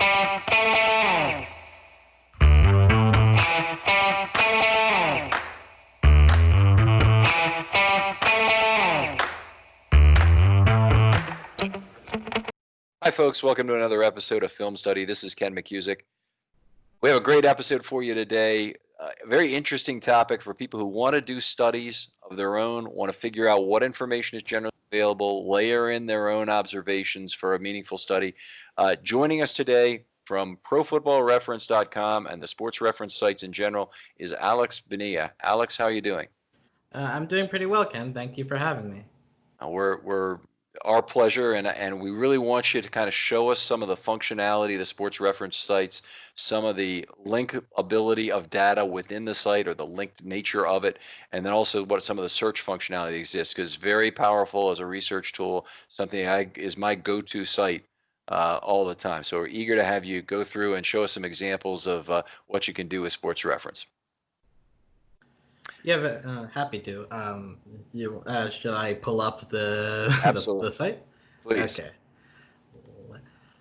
Hi, folks. Welcome to another episode of Film Study. This is Ken McKusick. We have a great episode for you today. A very interesting topic for people who want to do studies of their own, want to figure out what information is generally available, layer in their own observations for a meaningful study. Joining us today from ProFootballReference.com and the sports reference sites in general is Alex Bonilla. Alex, how are you doing? I'm doing pretty well, Ken. Thank you for having me. We're our pleasure, and we really want you to kind of show us some of the functionality of the sports reference sites, some of the linkability of data within the site or the linked nature of it, and then also what some of the search functionality exists, because it's very powerful as a research tool, something is my go-to site all the time. So we're eager to have you go through and show us some examples of what you can do with sports reference. Yeah, but, happy to. Should I pull up the site? Please. Okay.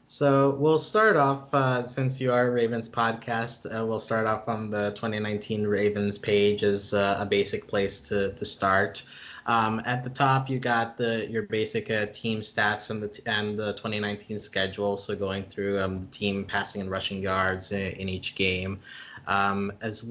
So we'll start off, since you are Ravens podcast, we'll start off on the 2019 Ravens page as a basic place to start. At the top, you got your basic team stats and the 2019 schedule. So going through team passing and rushing yards in each game. As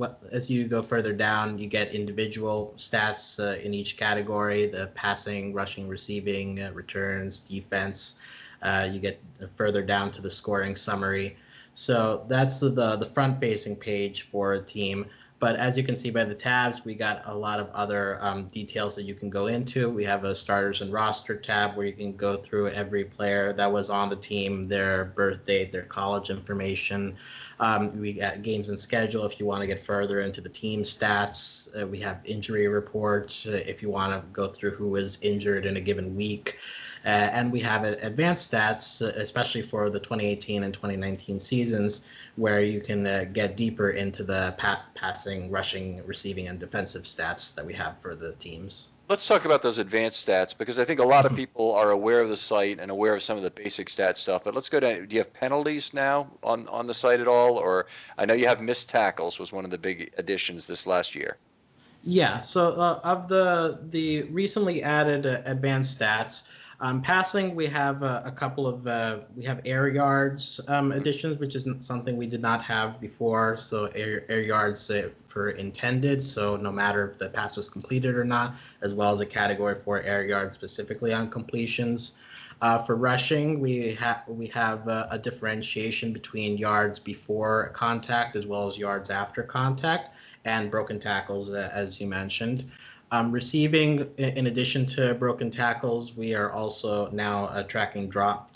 you go further down, you get individual stats in each category: the passing, rushing, receiving, returns, defense. You get further down to the scoring summary. So that's the front-facing page for a team. But as you can see by the tabs, we got a lot of other details that you can go into. We have a starters and roster tab where you can go through every player that was on the team, their birth date, their college information. We got games and schedule if you want to get further into the team stats. We have injury reports if you want to go through who is injured in a given week. And we have advanced stats, especially for the 2018 and 2019 seasons, where you can get deeper into the passing, rushing, receiving, and defensive stats that we have for the teams. Let's talk about those advanced stats, because I think a lot of people are aware of the site and aware of some of the basic stat stuff. But let's go down. Do you have penalties now on the site at all? Or I know you have missed tackles was one of the big additions this last year. Yeah, so of the recently added advanced stats, passing, we have a couple of we have air yards additions, which is something we did not have before. So air yards for intended, so no matter if the pass was completed or not, as well as a category for air yards specifically on completions. For rushing, we have a differentiation between yards before contact as well as yards after contact, and broken tackles, as you mentioned. Receiving, in addition to broken tackles, we are also now tracking drop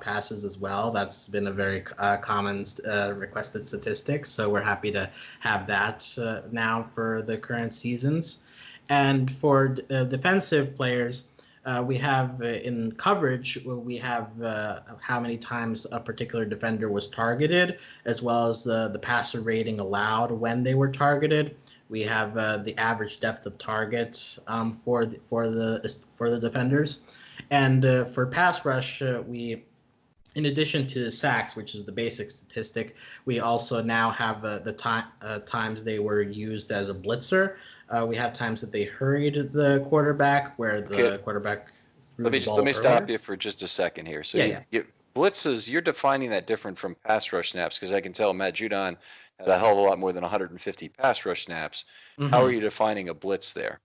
passes as well. That's been a very common requested statistic, so we're happy to have that now for the current seasons. And for defensive players, we have in coverage, we have how many times a particular defender was targeted, as well as the passer rating allowed when they were targeted. We have the average depth of target for the defenders, and for pass rush, we, in addition to sacks, which is the basic statistic, we also now have the times they were used as a blitzer. We have times that they hurried the quarterback, where the quarterback threw the ball. Let me stop you for just a second here. So blitzes, you're defining that different from pass rush snaps, because I can tell Matt Judon had a hell of a lot more than 150 pass rush snaps. Mm-hmm. How are you defining a blitz there?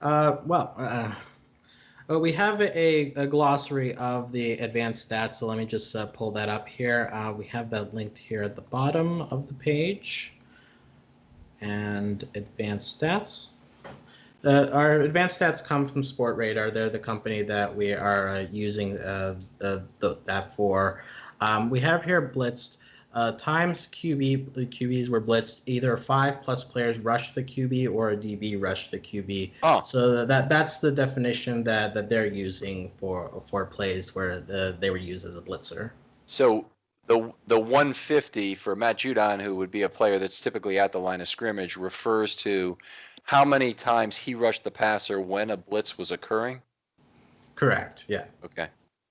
Well, we have a glossary of the advanced stats, so let me just pull that up here. We have that linked here at the bottom of the page. And advanced stats. Our advanced stats come from Sportradar. They're the company that we are using that for. We have here blitzed times QBs were blitzed. Either 5+ players rushed the QB or a DB rushed the QB. Oh. So that's the definition that they're using for plays where they were used as a blitzer. So the 150 for Matt Judon, who would be a player that's typically at the line of scrimmage, refers to how many times he rushed the passer when a blitz was occurring? Correct, yeah. Okay.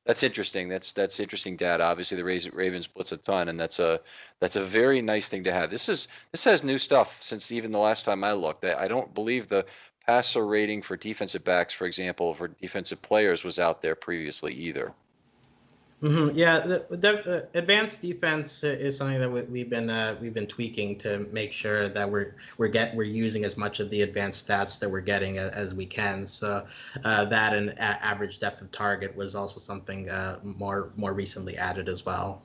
That's interesting. That's interesting data. Obviously, the Ravens blitz a ton, and that's a very nice thing to have. This has new stuff since even the last time I looked. I don't believe the passer rating for defensive backs, for example, for defensive players was out there previously either. Yeah, the advanced defense is something that we've been tweaking to make sure that we're using as much of the advanced stats that we're getting as we can. So that and average depth of target was also something more recently added as well.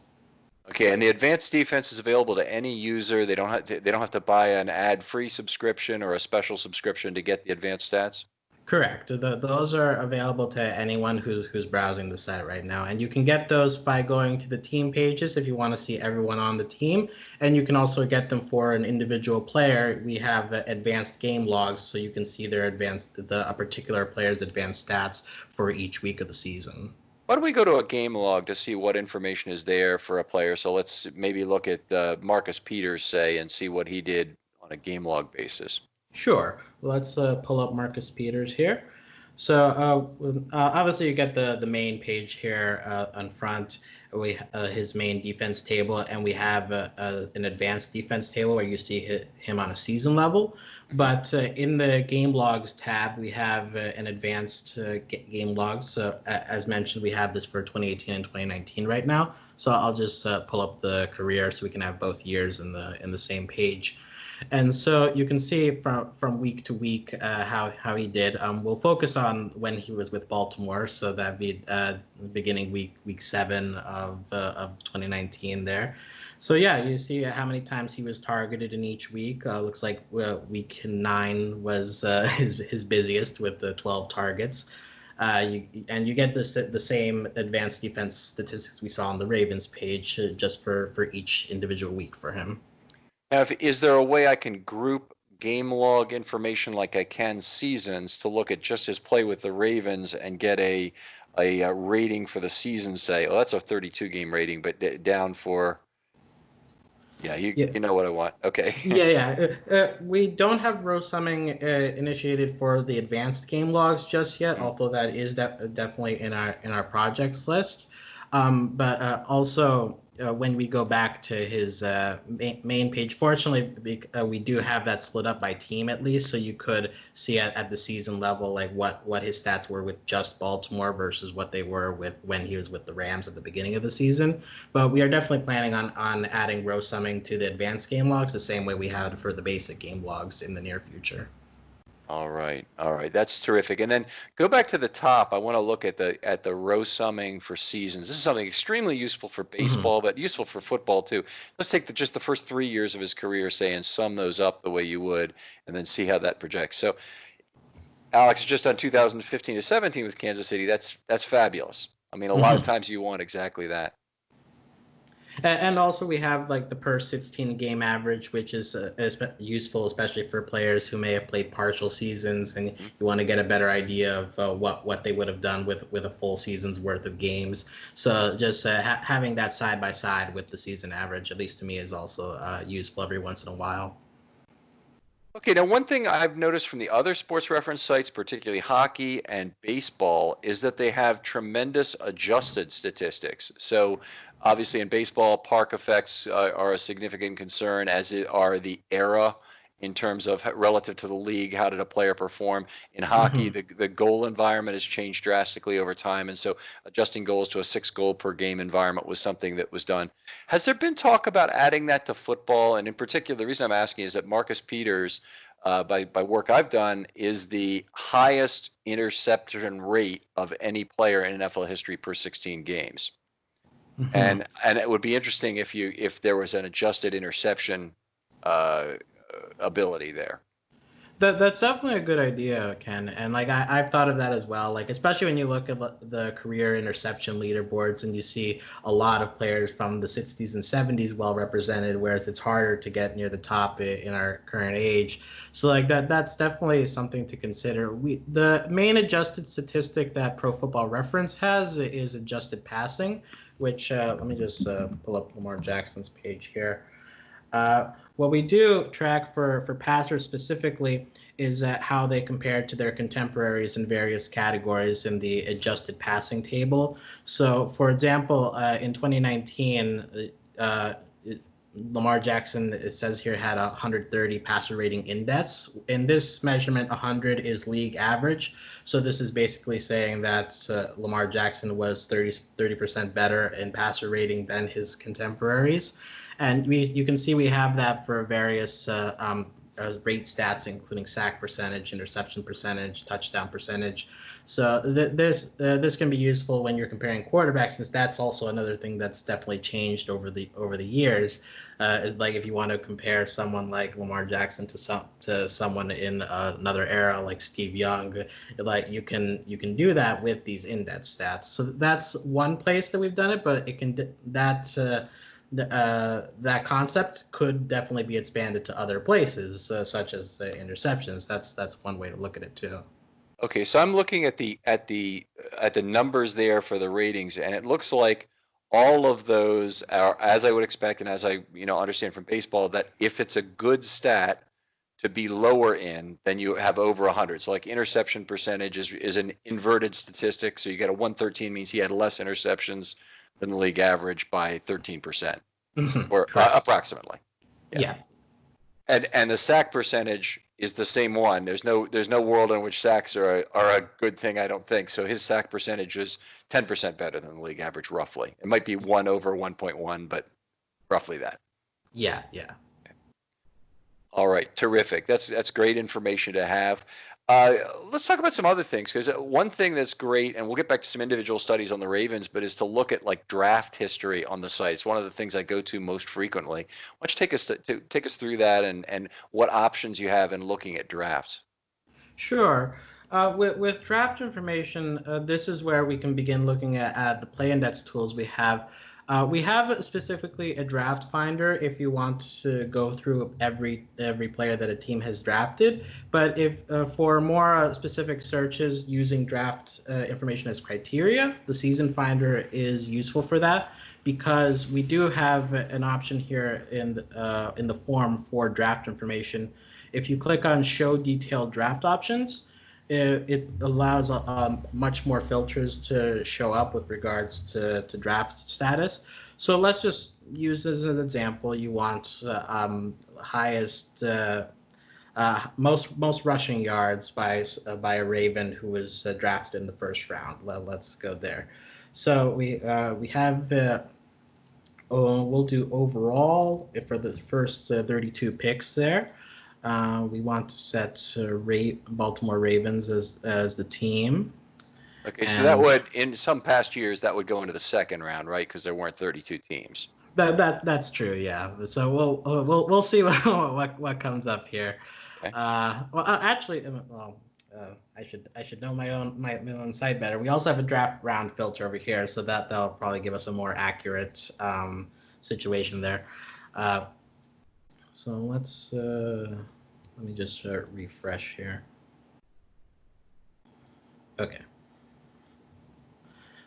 Okay, and the advanced defense is available to any user. They don't have to buy an ad-free subscription or a special subscription to get the advanced stats. Correct. Those are available to anyone who's browsing the site right now, and you can get those by going to the team pages if you want to see everyone on the team, and you can also get them for an individual player. We have advanced game logs, so you can see a particular player's advanced stats for each week of the season. Why don't we go to a game log to see what information is there for a player? So let's maybe look at Marcus Peters, say, and see what he did on a game log basis. Sure. Let's pull up Marcus Peters here. So obviously you get the main page here on front. We his main defense table, and we have an advanced defense table where you see him on a season level. But in the game logs tab, we have an advanced game logs. So as mentioned, we have this for 2018 and 2019 right now. So I'll just pull up the career so we can have both years in the same page. And so you can see from week to week how he did. We'll focus on when he was with Baltimore, so that'd be beginning week 7 of 2019 there. So yeah, you see how many times he was targeted in each week. Looks like week 9 was his busiest with the 12 targets. You get the same advanced defense statistics we saw on the Ravens page just for each individual week for him. Now, is there a way I can group game log information like I can seasons to look at just his play with the Ravens and get a rating for the season? Say, oh, that's a 32 game rating, but down for. Yeah, you know what I want. Okay. We don't have row summing initiated for the advanced game logs just yet, although that is definitely in our projects list. But also when we go back to his main page, fortunately, we do have that split up by team at least, so you could see at the season level like what his stats were with just Baltimore versus what they were with when he was with the Rams at the beginning of the season. But we are definitely planning on adding row summing to the advanced game logs the same way we had for the basic game logs in the near future. All right, that's terrific. And then go back to the top. I want to look at the row summing for seasons. This is something extremely useful for baseball, but useful for football too. Let's take just the first 3 years of his career, say, and sum those up the way you would, and then see how that projects. So, Alex, just on 2015 to 17 with Kansas City, that's fabulous. I mean, a lot of times you want exactly that. And also we have like the per 16 game average, which is useful, especially for players who may have played partial seasons and you want to get a better idea of what they would have done with a full season's worth of games. So just having that side by side with the season average, at least to me, is also useful every once in a while. Okay, now one thing I've noticed from the other sports reference sites, particularly hockey and baseball, is that they have tremendous adjusted statistics. So obviously in baseball, park effects are a significant concern, as are the era in terms of relative to the league, how did a player perform. In hockey, the goal environment has changed drastically over time, and so adjusting goals to a 6 goal per game environment was something that was done. Has there been talk about adding that to football? And in particular, the reason I'm asking is that Marcus Peters, by work I've done, is the highest interception rate of any player in NFL history per 16 games. And it would be interesting if there was an adjusted interception ability there. That's definitely a good idea, Ken. And like I've thought of that as well. Like especially when you look at the career interception leaderboards and you see a lot of players from the 60s and 70s well represented, whereas it's harder to get near the top in our current age. So like that's definitely something to consider. The main adjusted statistic that Pro Football Reference has is adjusted passing, which let me just pull up Lamar Jackson's page here. What we do track for passers specifically is how they compare to their contemporaries in various categories in the adjusted passing table. So, for example, in 2019, Lamar Jackson, it says here, had a 130 passer rating index. In this measurement, 100 is league average. So this is basically saying that Lamar Jackson was 30% better in passer rating than his contemporaries. And you can see we have that for various rate stats, including sack percentage, interception percentage, touchdown percentage. So this can be useful when you're comparing quarterbacks, since that's also another thing that's definitely changed over the years. Is like if you want to compare someone like Lamar Jackson to someone in another era like Steve Young, like you can do that with these index stats. So that's one place that we've done it, but it can that concept could definitely be expanded to other places, such as interceptions. That's one way to look at it too. Okay, so I'm looking at the numbers there for the ratings, and it looks like all of those are, as I would expect, and as I understand from baseball, that if it's a good stat to be lower in, then you have over 100. So like interception percentage is an inverted statistic. So you get a 113 means he had less interceptions than the league average by 13%, or approximately. Yeah. And the sack percentage is the same one. There's no world in which sacks are a good thing, I don't think. So his sack percentage is 10% better than the league average, roughly. It might be 1 over 1.1, but roughly that. Yeah. All right, terrific. That's great information to have. Let's talk about some other things, because one thing that's great, and we'll get back to some individual studies on the Ravens, but is to look at like draft history on the site. It's one of the things I go to most frequently. Why don't you take us through that and what options you have in looking at drafts? Sure. With draft information, this is where we can begin looking at the play index tools we have. We have specifically a draft finder if you want to go through every player that a team has drafted. But if for more specific searches using draft information as criteria, the season finder is useful for that, because we do have an option here in the form for draft information. If you click on Show Detailed Draft Options, it allows much more filters to show up with regards to draft status. So let's just use as an example. You want highest, most rushing yards by a Raven who was drafted in the first round. Let's go there. So we have. We'll do overall for the first 32 picks there. We want to set Baltimore Ravens as the team. Okay, so that would, in some past years, that would go into the second round, right? Because there weren't 32 teams. That's true, yeah. So we'll see what comes up here. Okay. I should know my own site better. We also have a draft round filter over here, so that'll probably give us a more accurate situation there. So let me just refresh here. Okay.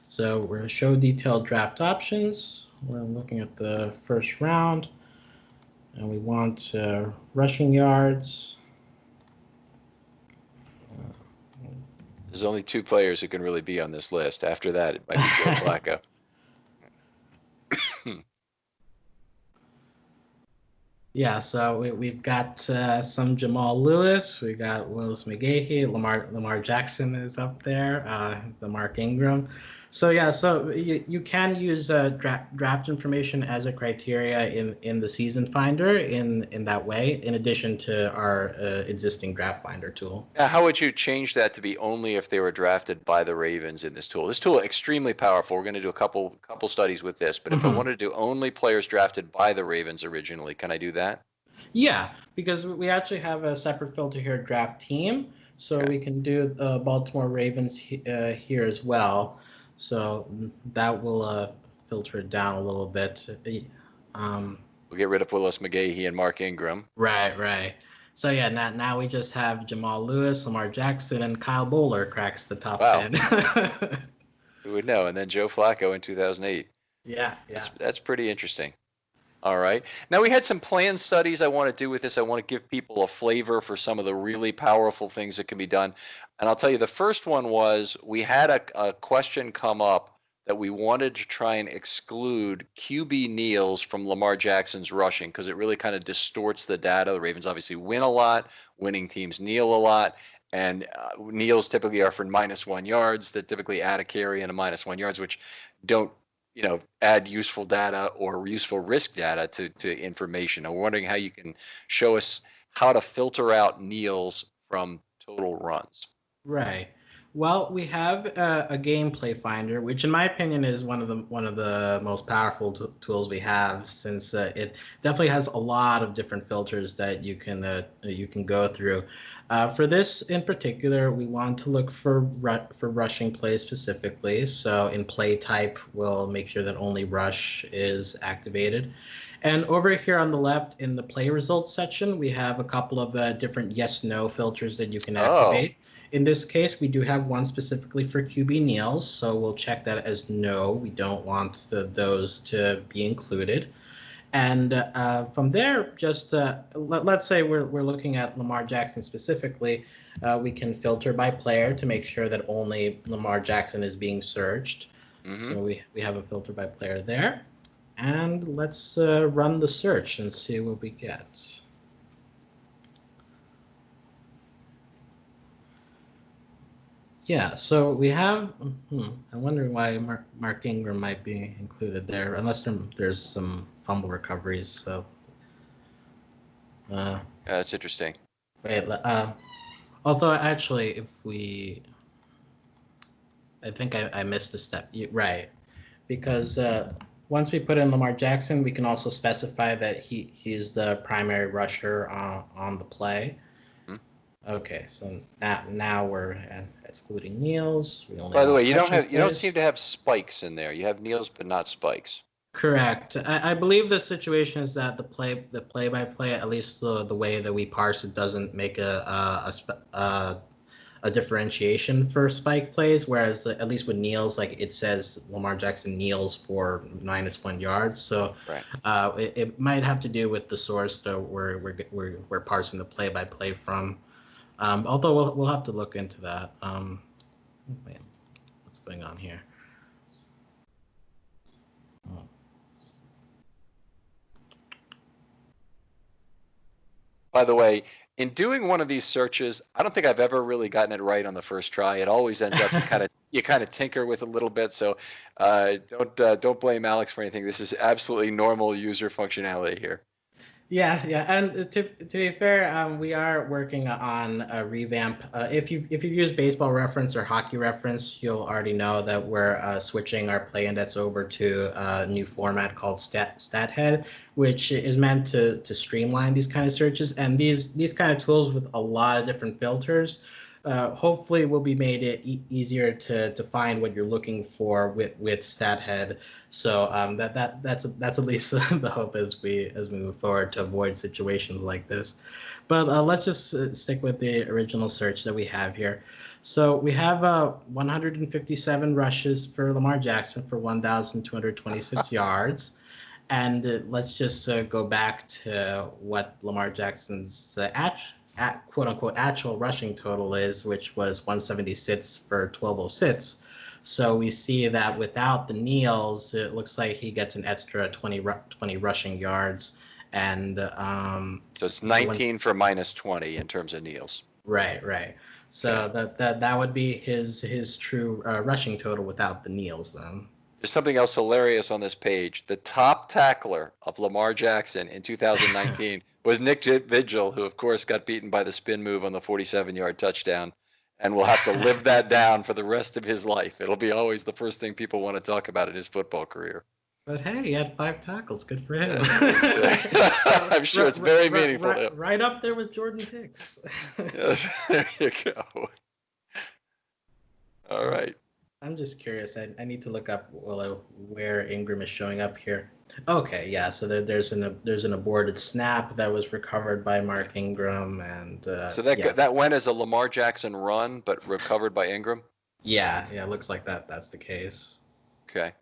So we're going to show detailed draft options. We're looking at the first round, and we want rushing yards. There's only 2 players who can really be on this list. After that, it might be Joe Flacco. Yeah, so we've got some Jamal Lewis. We got Willis McGahee. Lamar Jackson is up there. The Mark Ingram. So yeah, so you can use draft information as a criteria in the season finder in that way, in addition to our existing draft finder tool. Now, how would you change that to be only if they were drafted by the Ravens in this tool? This tool is extremely powerful. We're going to do a couple studies with this, but if I wanted to do only players drafted by the Ravens originally, can I do that? Yeah, because we actually have a separate filter here, draft team, so we can do Baltimore Ravens here as well. So that will filter it down a little bit. We'll get rid of Willis McGahee and Mark Ingram. Right. So yeah, now we just have Jamal Lewis, Lamar Jackson, and Kyle Bowler cracks the top 10. Who would know? And then Joe Flacco in 2008. Yeah. That's pretty interesting. All right. Now we had some planned studies I want to do with this. I want to give people a flavor for some of the really powerful things that can be done. And I'll tell you, the first one was we had a question come up that we wanted to try and exclude QB kneels from Lamar Jackson's rushing because it really kind of distorts the data. The Ravens obviously win a lot, winning teams kneel a lot. And kneels typically are for -1 yards that typically add a carry and a -1 yards, which don't add useful data or useful risk data to information. I'm wondering how you can show us how to filter out kneels from total runs. Right. Well, we have a gameplay finder, which in my opinion is one of the most powerful tools we have, since it definitely has a lot of different filters that you can go through. For this in particular, we want to look for rushing plays specifically. So in play type, we'll make sure that only rush is activated. And over here on the left in the play results section, we have a couple of different yes/no filters that you can activate. In this case, we do have one specifically for QB kneels, so we'll check that as no. We don't want those to be included. And from there, just let's say we're looking at Lamar Jackson specifically. We can filter by player to make sure that only Lamar Jackson is being searched. So we have a filter by player there. And let's run the search and see what we get. Yeah, so we have, I'm wondering why Mark Ingram might be included there, unless there's some fumble recoveries. So, That's interesting. wait, although actually, I think I missed a step. Right, because once we put in Lamar Jackson, we can also specify that he's the primary rusher on the play. Okay, so now we're excluding kneels. By the way, you don't seem to have spikes in there. You have kneels, but not spikes. Correct. I believe the situation is that the play-by-play, at least the way that we parse it, doesn't make a differentiation for spike plays, whereas at least with kneels, like it says Lamar Jackson kneels for -1 yards. So right. It might have to do with the source that we're parsing the play-by-play from. Although we'll have to look into that. Wait, what's going on here? Oh. By the way, in doing one of these searches, I don't think I've ever really gotten it right on the first try. It always ends up you kind of tinker with a little bit. So don't blame Alex for anything. This is absolutely normal user functionality here. Yeah, and to be fair, we are working on a revamp. If you've used Baseball Reference or Hockey Reference, you'll already know that we're switching our play index over to a new format called StatHead, which is meant to streamline these kind of searches. And these kind of tools with a lot of different filters hopefully will be made it easier to find what you're looking for with StatHead. So that's at least the hope as we move forward to avoid situations like this. But let's just stick with the original search that we have here. So we have 157 rushes for Lamar Jackson for 1,226 yards. And let's just go back to what Lamar Jackson's quote unquote actual rushing total is, which was 176 for 1,206. So we see that without the kneels, it looks like he gets an extra 20 rushing yards. And so it's 19 for -20 in terms of kneels. Right. So that would be his true rushing total without the kneels then. There's something else hilarious on this page. The top tackler of Lamar Jackson in 2019 was Nick Vigil, who of course got beaten by the spin move on the 47-yard touchdown, and will have to live that down for the rest of his life. It'll be always the first thing people want to talk about in his football carear. But hey, he had 5 tackles. Good for him. I'm sure it's very meaningful. Right up there with Jordan Hicks. Yes, there you go. All right. I'm just curious. I need to look up where Ingram is showing up here. Okay, yeah. So there's an aborted snap that was recovered by Mark Ingram, and so that went as a Lamar Jackson run, but recovered by Ingram. Yeah. It looks like that's the case. Okay.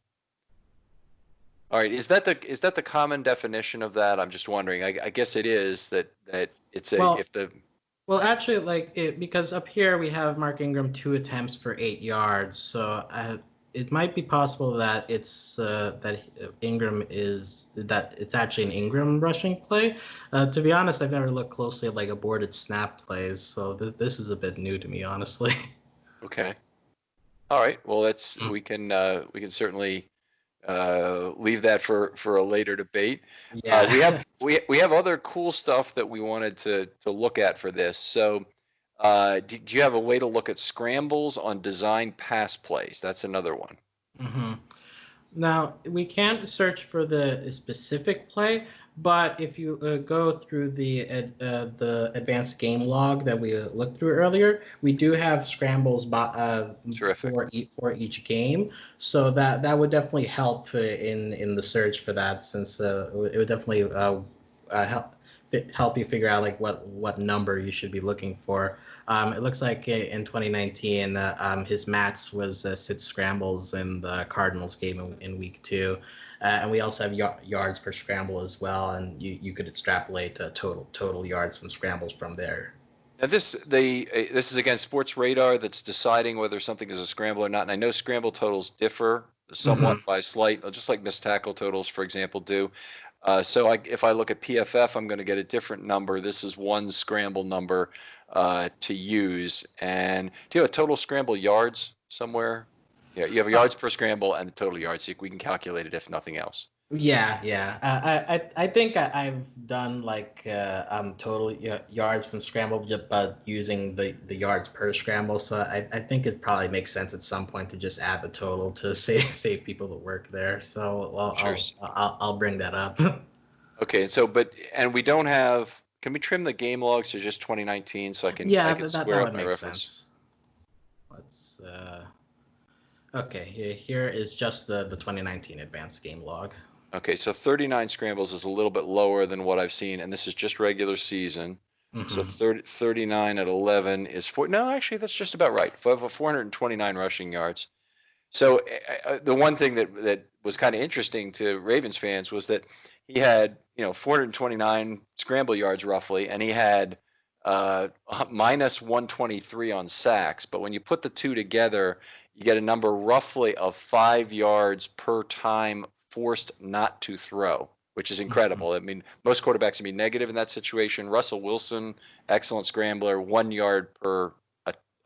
All right. Is that the common definition of that? I'm just wondering. I guess it is that it's a Well, if the well, actually, because up here we have Mark Ingram 2 attempts for 8 yards, so it might be possible that Ingram is that it's actually an Ingram rushing play. To be honest, I've never looked closely at like aborted snap plays, so this is a bit new to me, honestly. okay. All right. Well, we can certainly leave that for a later debate. We have Yeah. we have other cool stuff that we wanted to look at for this. So, do you have a way to look at scrambles on design pass plays? That's another one. hmm Now, we can't search for the specific play, but if you go through the advanced game log that we looked through earlier, we do have scrambles Terrific. for each game. So that would definitely help in the search for that, since it would definitely help you figure out like what number you should be looking for. It looks like in 2019, his mats was six scrambles in the Cardinals game in week 2. And we also have yards per scramble as well, and you could extrapolate total yards from scrambles from there. Now this is again Sports Radar that's deciding whether something is a scramble or not. And I know scramble totals differ hmm somewhat by slight, just like missed tackle totals, for example, do. So if I look at PFF, I'm going to get a different number. This is one scramble number to use. And do you have a total scramble yards somewhere? Yeah, you have yards per scramble and the total yards. So we can calculate it if nothing else. Yeah, yeah. I think I've done like total yards from scramble, but using the yards per scramble. So I think it probably makes sense at some point to just add the total to save people the work there. So well, Sure. I'll bring that up. Okay, and we don't have. Can we trim the game logs to just 2019 so I can Yeah, square that up would my make reference? sense. Let's okay. Here is just the 2019 advanced game log. Okay, so 39 scrambles is a little bit lower than what I've seen, and this is just regular season. So hmm 39 at 11 is four. No, actually, that's just about right. 429 rushing yards. So the one thing that was kind of interesting to Ravens fans was that he had 429 scramble yards roughly, and he had minus 123 on sacks. But when you put the two together, you get a number roughly of 5 yards per time forced not to throw, which is hmm incredible. I mean, most quarterbacks would be negative in that situation. Russell Wilson, excellent scrambler, 1 yard per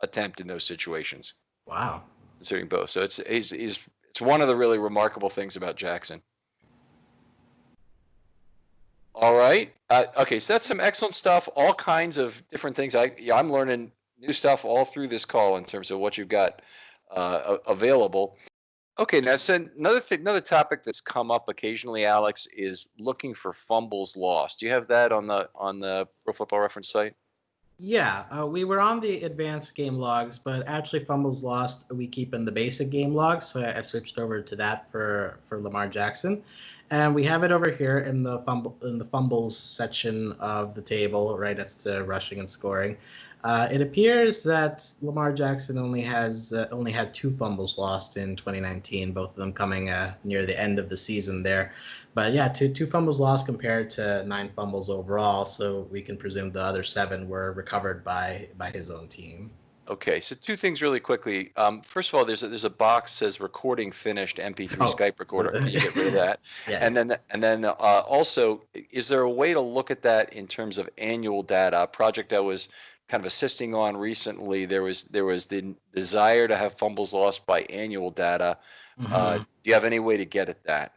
attempt in those situations, Wow. considering both. So it's one of the really remarkable things about Jackson. All right. Okay, so that's some excellent stuff. All kinds of different things. I'm learning new stuff all through this call in terms of what you've got available. Okay, now so another topic that's come up occasionally, Alex, is looking for fumbles lost. Do you have that on the Pro Football Reference site? Yeah, we were on the advanced game logs, but actually fumbles lost we keep in the basic game logs. So I switched over to that for Lamar Jackson, and we have it over here in the fumbles section of the table. Right, that's the rushing and scoring. It appears that Lamar Jackson only had 2 fumbles lost in 2019, both of them coming near the end of the season there. But yeah, two fumbles lost compared to 9 fumbles overall. So we can presume the other 7 were recovered by his own team. Okay, so two things really quickly. First of all, there's a box that says recording finished MP3 Oh, Skype recorder. Can you get rid of that? yeah. And then also, is there a way to look at that in terms of annual data? A project I was kind of assisting on recently, there was the desire to have fumbles lost by annual data. hmm Do you have any way to get at that?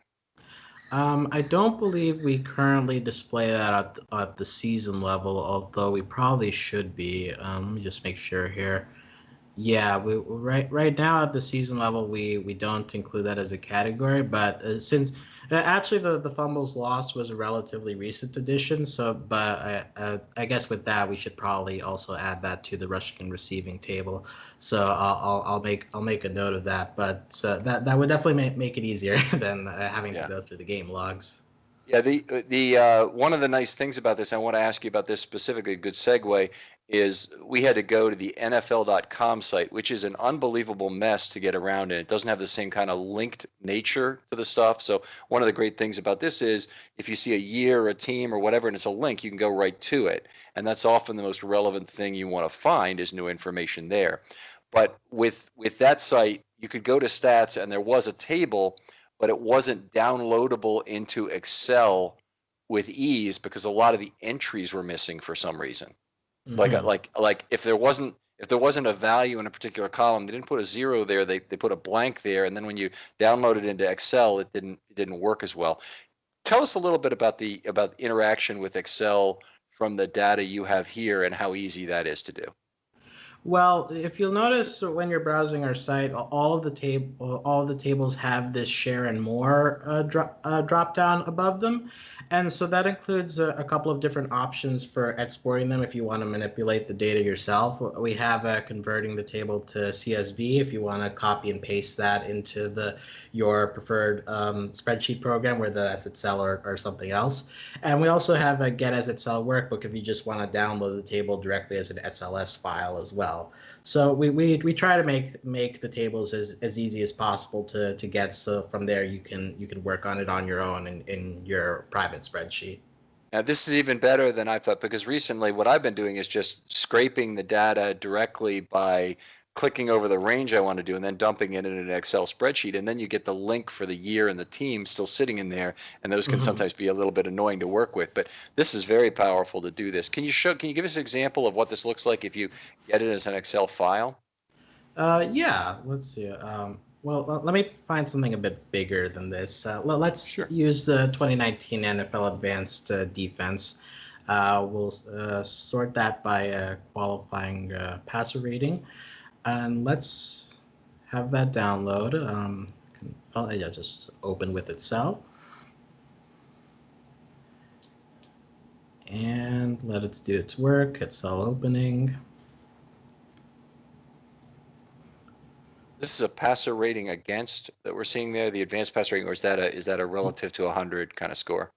I don't believe we currently display that at the season level, although we probably should be. Let me just make sure here. Yeah, we right now at the season level we don't include that as a category, but since actually the fumbles lost was a relatively recent addition, so but I guess with that we should probably also add that to the rushing and receiving table. So I'll make a note of that, but that would definitely make it easier than having to Yeah. go through the game logs. Yeah, the one of the nice things about this, I want to ask you about this specifically, a good segue, is we had to go to the NFL.com site, which is an unbelievable mess to get around, and it doesn't have the same kind of linked nature to the stuff. So one of the great things about this is if you see a year or a team or whatever and it's a link, you can go right to it. And that's often the most relevant thing you want to find is new information there. But with that site, you could go to stats and there was a table, but it wasn't downloadable into Excel with ease because a lot of the entries were missing for some reason. Mhm. Like if there wasn't a value in a particular column, they didn't put a zero there. They put a blank there, and then when you download it into Excel, it didn't work as well. Tell us a little bit about the interaction with Excel from the data you have here and how easy that is to do. Well, if you'll notice when you're browsing our site, all of the tables have this share and more drop down above them, and so that includes a couple of different options for exporting them if you want to manipulate the data yourself. We have converting the table to CSV if you want to copy and paste that into your preferred spreadsheet program, whether that's Excel or something else. And we also have a Get as Excel workbook if you just want to download the table directly as an XLS file as well. So we try to make the tables as easy as possible to get. So from there you can work on it on your own in your private spreadsheet. Now, this is even better than I thought because recently what I've been doing is just scraping the data directly by clicking over the range I want to do and then dumping it in an Excel spreadsheet. And then you get the link for the year and the team still sitting in there. And those can sometimes be a little bit annoying to work with. But this is very powerful to do this. Can you give us an example of what this looks like if you get it as an Excel file? Yeah, let's see. Well, let me find something a bit bigger than this. Let's Sure. use the 2019 NFL Advanced Defense. We'll sort that by qualifying passer rating, and let's have that download. Yeah, just open with itself, and let it do its work. Excel opening. This is a passer rating against that we're seeing there, the advanced passer rating, or is that a relative to 100 kind of score?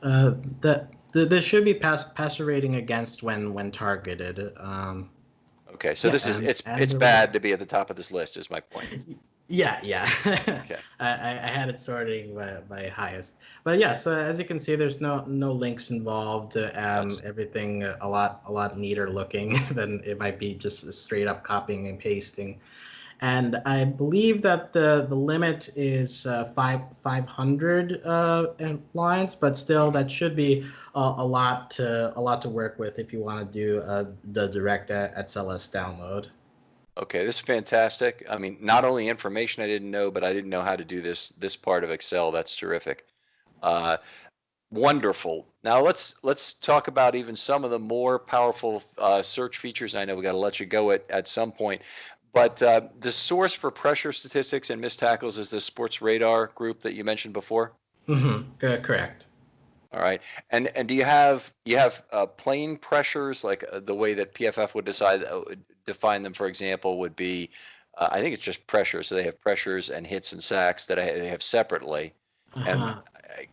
There should be passer rating against when targeted. Okay, so Yeah, this is and it's bad to be at the top of this list, is my point. Yeah. Okay. I had it sorting by highest, but yeah. So as you can see, there's no links involved. That's Everything a lot neater looking than it might be just straight up copying and pasting. And I believe that the limit is 500 lines, but still that should be a lot to work with if you want to do the direct XLS download. okay. This is fantastic. I mean, not only information I didn't know, but I didn't know how to do this part of Excel. That's terrific. Uh, Wonderful. Now let's talk about even some of the more powerful search features. I know we got to let you go at some point, but the source for pressure statistics and missed tackles is the Sports Radar group that you mentioned before. Correct. All right, and do you have plain pressures like the way that PFF would define them? For example, would be I think it's just pressure. So they have pressures and hits and sacks that they have separately. And Uh-huh.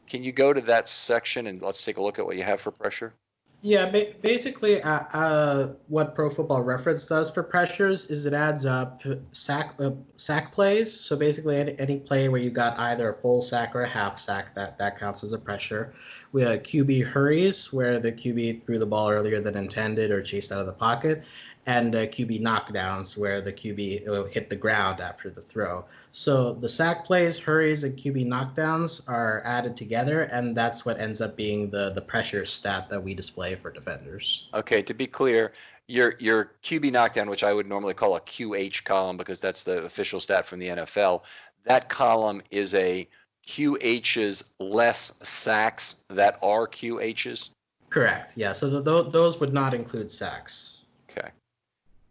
can you go to that section and let's take a look at what you have for pressure? Yeah, basically, what Pro Football Reference does for pressures is it adds up sack plays. So basically, any play where you got either a full sack or a half sack, that counts as a pressure. We have QB hurries, where the QB threw the ball earlier than intended or chased out of the pocket, and QB knockdowns, where the QB hit the ground after the throw. So the sack plays, hurries, and QB knockdowns are added together, and that's what ends up being the pressure stat that we display for defenders. Okay, to be clear, your QB knockdown, which I would normally call a QH column because that's the official stat from the NFL, that column is a QH's less sacks that are QH's. Correct. Yeah. So those would not include sacks. Okay.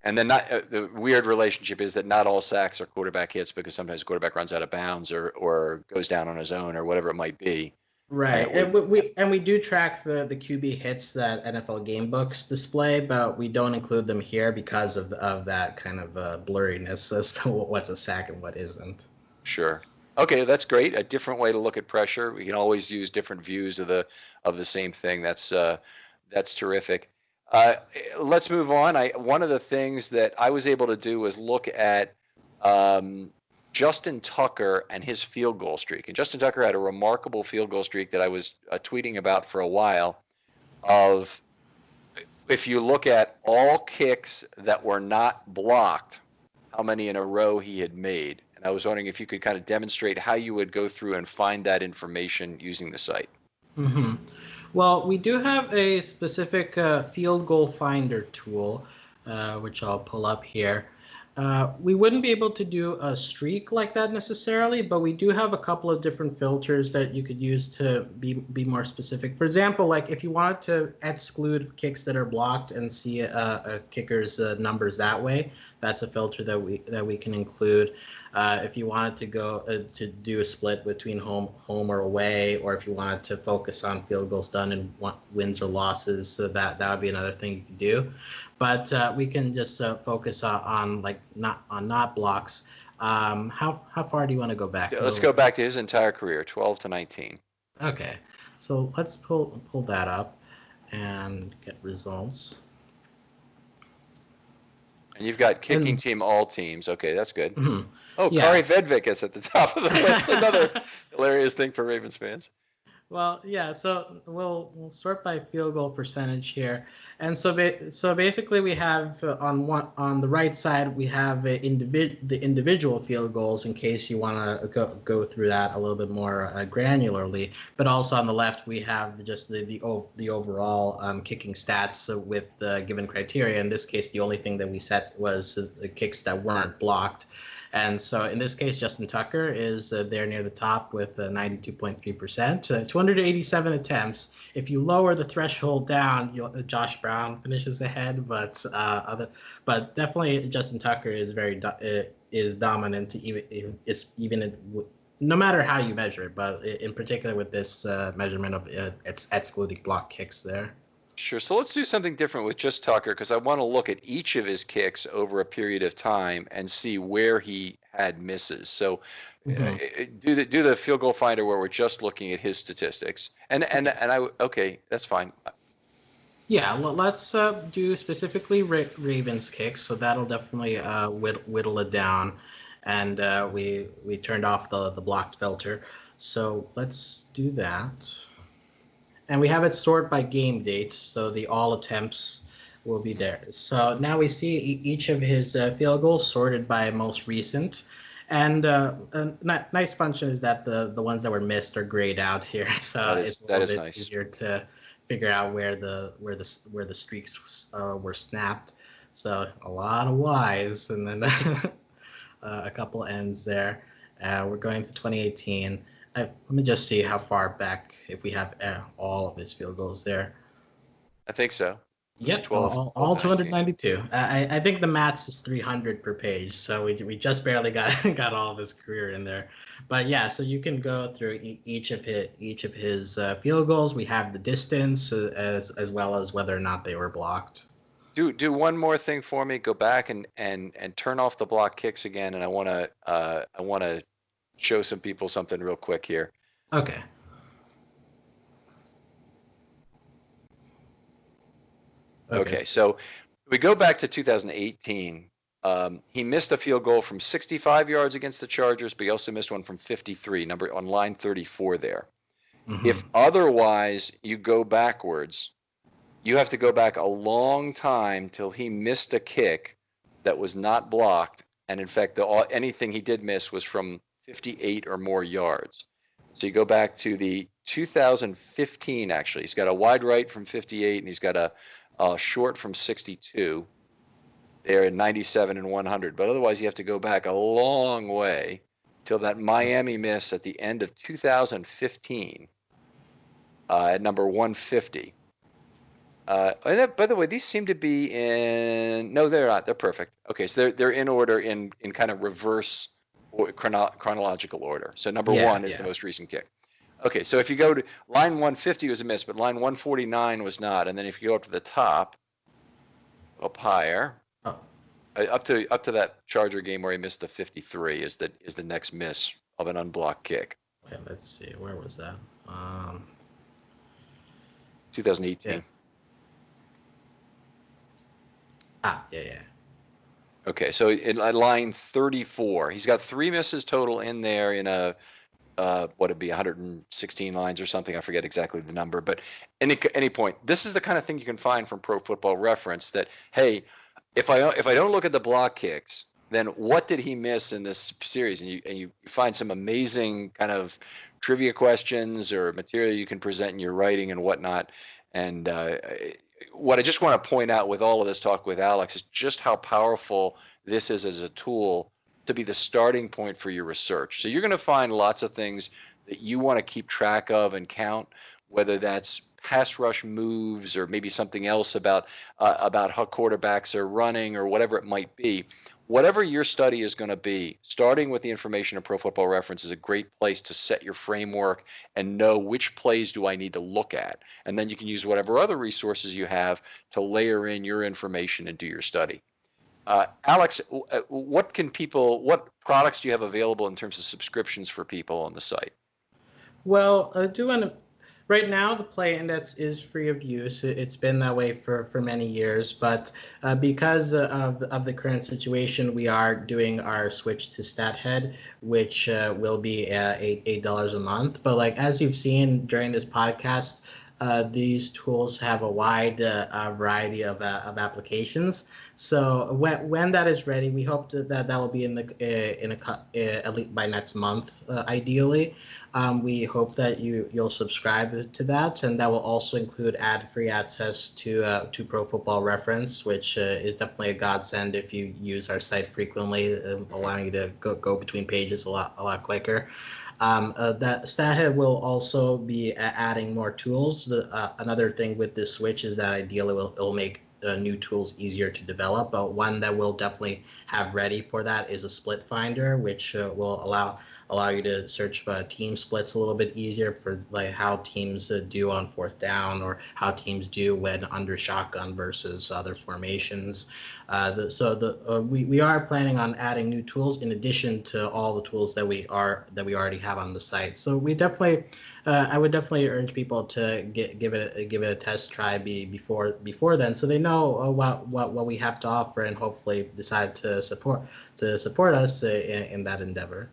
And then not the weird relationship is that not all sacks are quarterback hits because sometimes the quarterback runs out of bounds or goes down on his own or whatever it might be. Right, and we do track the QB hits that NFL game books display, but we don't include them here because of that kind of blurriness as to what's a sack and what isn't. Sure. Okay, that's great. A different way to look at pressure. We can always use different views of the same thing. That's terrific. Uh, let's move on. One of the things that I was able to do was look at um, Justin Tucker and his field goal streak. And Justin Tucker had a remarkable field goal streak that I was tweeting about for a while. Of if you look at all kicks that were not blocked, how many in a row he had made. And I was wondering if you could kind of demonstrate how you would go through and find that information using the site. Mm-hmm. Well, we do have a specific field goal finder tool, which I'll pull up here. We wouldn't be able to do a streak like that necessarily, but we do have a couple of different filters that you could use to be more specific. For example, like if you wanted to exclude kicks that are blocked and see a kicker's numbers that way, that's a filter that we can include. If you wanted to go to do a split between home or away, or if you wanted to focus on field goals done in wins or losses, so that would be another thing you could do. But we can just focus on like not blocks. How far do you want to go back? Let's go back to his entire career, 12 to 19. Okay, so let's pull that up and get results. And you've got kicking team, all teams. Okay, that's good. Mm-hmm. Oh, Yes. Kari Vedvik is at the top of the list. Another hilarious thing for Ravens fans. Well, yeah. So we'll sort by field goal percentage here, and so basically we have on the right side we have the individual field goals in case you want to go through that a little bit more granularly. But also on the left we have just the overall kicking stats with the given criteria. In this case, the only thing that we set was the kicks that weren't blocked. And so in this case, Justin Tucker is there near the top with 92.3%, 287 attempts. If you lower the threshold down, Josh Brown finishes ahead, but definitely Justin Tucker is is dominant, no matter how you measure it, but in particular with this measurement of it's excluding block kicks there. Sure. So let's do something different with just Tucker, because I want to look at each of his kicks over a period of time and see where he had misses. So do the field goal finder where we're just looking at his statistics. Okay, that's fine. Yeah, well, let's do specifically Ravens kicks. So that'll definitely whittle it down, and we turned off the blocked filter. So let's do that. And we have it sorted by game date, so the all attempts will be there. So now we see each of his field goals sorted by most recent. And a nice function is that the ones that were missed are grayed out here, so it's a little bit easier to figure out where the streaks were snapped. So a lot of Y's and then a couple N's there. We're going to 2018. Let me just see how far back, if we have all of his field goals there. I think so. Yep, all 292. I think the max is 300 per page, so we just barely got all of his career in there. But yeah, so you can go through each of his field goals. We have the distance as well as whether or not they were blocked. Do one more thing for me. Go back and turn off the block kicks again, and I want to show some people something real quick here. Okay. Okay, so we go back to 2018. He missed a field goal from 65 yards against the Chargers, but he also missed one from 53, number on line 34 there. Mm-hmm. If otherwise you go backwards, you have to go back a long time till he missed a kick that was not blocked, and in fact, anything he did miss was from 58 or more yards. So you go back to the 2015, actually. He's got a wide right from 58, and he's got a short from 62. They're at 97 and 100. But otherwise, you have to go back a long way till that Miami miss at the end of 2015 at number 150. By the way, these seem to be in. No, they're not. They're perfect. Okay, so they're in order in kind of reverse chronological order. So number one is the most recent kick. Okay, so if you go to line 150 was a miss, but line 149 was not. And then if you go up to the top, up higher, up to that Charger game where he missed the 53 is the next miss of an unblocked kick. Wait, let's see, where was that? 2018. Yeah, yeah. Okay, so in line 34, he's got 3 misses total in there in a what would be 116 lines or something. I forget exactly the number, but any point, this is the kind of thing you can find from Pro Football Reference that, hey, if I don't look at the block kicks, then what did he miss in this series? And you find some amazing kind of trivia questions or material you can present in your writing and whatnot. And what I just want to point out with all of this talk with Alex is just how powerful this is as a tool to be the starting point for your research. So you're going to find lots of things that you want to keep track of and count, whether that's pass rush moves or maybe something else about how quarterbacks are running or whatever it might be. Whatever your study is going to be, starting with the information in Pro Football Reference is a great place to set your framework and know which plays do I need to look at. And then you can use whatever other resources you have to layer in your information and do your study. Alex, what products do you have available in terms of subscriptions for people on the site? Well, right now the Play Index is free of use. It's been that way for many years, but because of the current situation, we are doing our switch to StatHead, which will be $8 a month. But like as you've seen during this podcast, these tools have a wide variety of applications. So when that is ready, we hope that will be at least by next month, ideally. We hope that you'll subscribe to that, and that will also include ad-free access to Pro Football Reference, which is definitely a godsend if you use our site frequently, allowing you to go between pages a lot quicker. That StatHead will also be adding more tools. Another thing with this switch is that ideally it'll make new tools easier to develop. But one that we'll definitely have ready for that is a split finder, which will allow you to search team splits a little bit easier for like how teams do on fourth down or how teams do when under shotgun versus other formations. We are planning on adding new tools in addition to all the tools that we already have on the site. So we definitely, I would definitely urge people to give it a test try before then, so they know what we have to offer and hopefully decide to support us in that endeavor.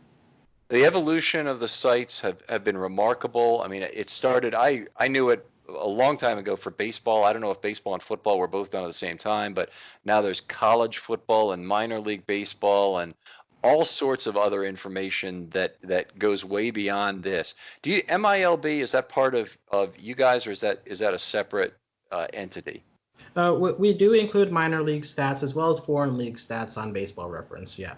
The evolution of the sites have been remarkable. I mean, it started, I knew it a long time ago for baseball. I don't know if baseball and football were both done at the same time, but now there's college football and minor league baseball and all sorts of other information that goes way beyond this. MILB, is that part of you guys, or is that a separate entity? We do include minor league stats as well as foreign league stats on Baseball Reference. Yeah.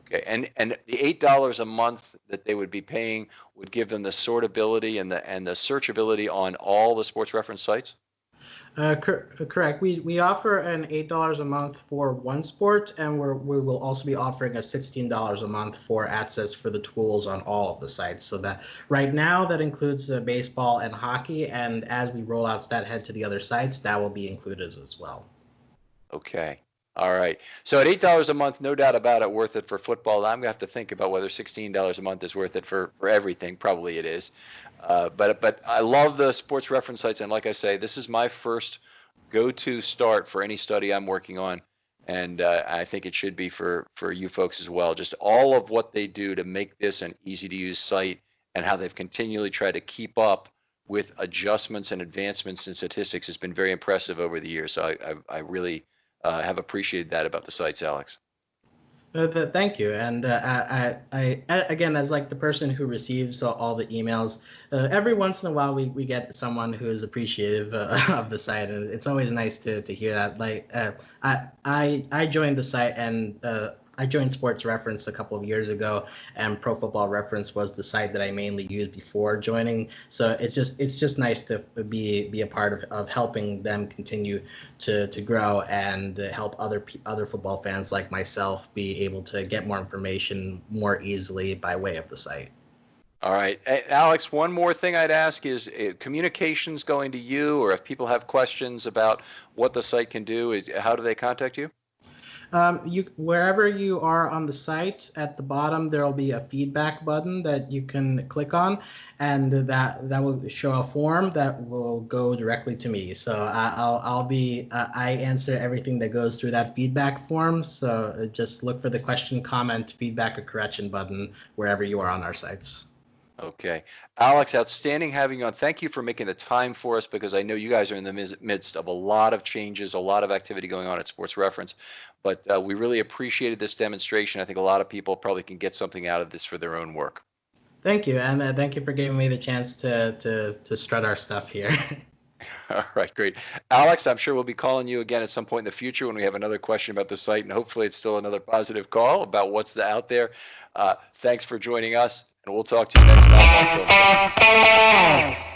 Okay, and the $8 a month that they would be paying would give them the sortability and the searchability on all the sports reference sites? Correct. We offer an $8 a month for one sport, and we will also be offering a $16 a month for access for the tools on all of the sites. So that right now that includes baseball and hockey, and as we roll out StatHead to the other sites, that will be included as well. Okay. All right. So at $8 a month, no doubt about it, worth it for football. I'm gonna have to think about whether $16 a month is worth it for everything. Probably it is. But I love the sports reference sites, and like I say, this is my first go-to start for any study I'm working on, and I think it should be for you folks as well. Just all of what they do to make this an easy-to-use site, and how they've continually tried to keep up with adjustments and advancements in statistics has been very impressive over the years. So I really have appreciated that about the sites, Alex. Thank you. And I again, as like the person who receives all the emails, every once in a while we get someone who is appreciative of the site, and it's always nice to hear that. Like I joined the site, and I joined Sports Reference a couple of years ago, and Pro Football Reference was the site that I mainly used before joining. So it's just nice to be a part of helping them continue to grow and help other football fans like myself be able to get more information more easily by way of the site. All right, Alex, one more thing I'd ask is communications going to you, or if people have questions about what the site can do, how do they contact you? Wherever you are on the site, at the bottom there will be a feedback button that you can click on, and that will show a form that will go directly to me. So I answer everything that goes through that feedback form. So just look for the question, comment, feedback, or correction button wherever you are on our sites. Okay. Alex, outstanding having you on. Thank you for making the time for us, because I know you guys are in the midst of a lot of changes, a lot of activity going on at Sports Reference. But we really appreciated this demonstration. I think a lot of people probably can get something out of this for their own work. Thank you, and thank you for giving me the chance to strut our stuff here. All right, great. Alex, I'm sure we'll be calling you again at some point in the future when we have another question about the site, and hopefully it's still another positive call about what's out there. Thanks for joining us, and we'll talk to you next time on Film.